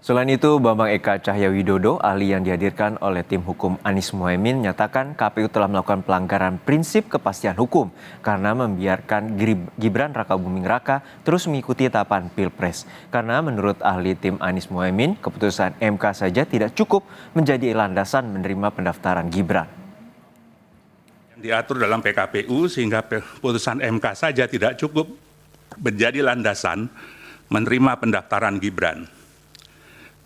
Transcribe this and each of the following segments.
Selain itu, Bambang Eka Cahyawidodo, ahli yang dihadirkan oleh tim hukum Anies Mohaimin, menyatakan KPU telah melakukan pelanggaran prinsip kepastian hukum karena membiarkan Gibran Rakabuming Raka terus mengikuti tahapan Pilpres. Karena menurut ahli tim Anies Mohaimin, keputusan MK saja tidak cukup menjadi landasan menerima pendaftaran Gibran. Diatur dalam PKPU sehingga putusan MK saja tidak cukup menjadi landasan menerima pendaftaran Gibran.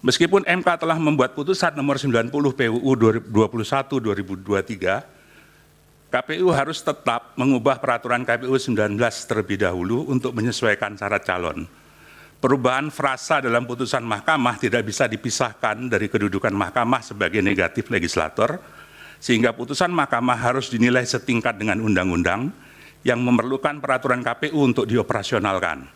Meskipun MK telah membuat putusan nomor 90 PUU 21/2023, KPU harus tetap mengubah peraturan KPU 19 terlebih dahulu untuk menyesuaikan syarat calon. Perubahan frasa dalam putusan mahkamah tidak bisa dipisahkan dari kedudukan mahkamah sebagai negatif legislator, sehingga putusan mahkamah harus dinilai setingkat dengan undang-undang yang memerlukan peraturan KPU untuk dioperasionalkan,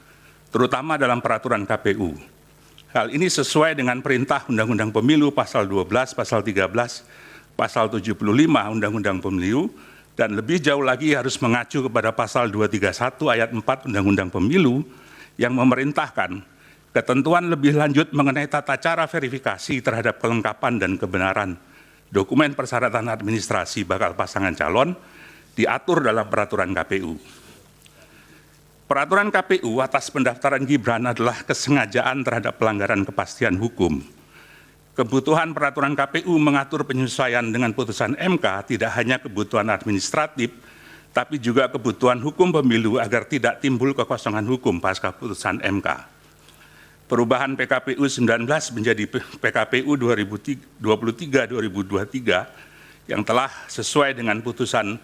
terutama dalam peraturan KPU. Hal ini sesuai dengan perintah Undang-Undang Pemilu pasal 12, pasal 13, pasal 75 Undang-Undang Pemilu, dan lebih jauh lagi harus mengacu kepada pasal 231 ayat 4 Undang-Undang Pemilu yang memerintahkan ketentuan lebih lanjut mengenai tata cara verifikasi terhadap kelengkapan dan kebenaran dokumen persyaratan administrasi bakal pasangan calon diatur dalam peraturan KPU. Peraturan KPU atas pendaftaran Gibran adalah kesengajaan terhadap pelanggaran kepastian hukum. Kebutuhan peraturan KPU mengatur penyesuaian dengan putusan MK tidak hanya kebutuhan administratif, tapi juga kebutuhan hukum pemilu agar tidak timbul kekosongan hukum pasca putusan MK. Perubahan PKPU 19 menjadi PKPU 2023-2023 yang telah sesuai dengan putusan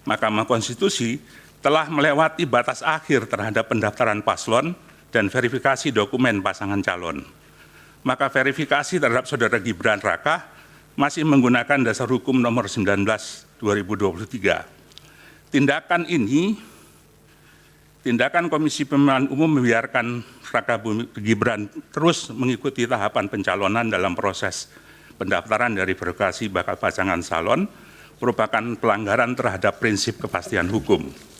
Mahkamah Konstitusi telah melewati batas akhir terhadap pendaftaran paslon dan verifikasi dokumen pasangan calon. Maka verifikasi terhadap saudara Gibran Raka masih menggunakan dasar hukum nomor 19/2023. Tindakan Komisi Pemilihan Umum membiarkan Raka Gibran terus mengikuti tahapan pencalonan dalam proses pendaftaran dari verifikasi bakal pasangan calon merupakan pelanggaran terhadap prinsip kepastian hukum.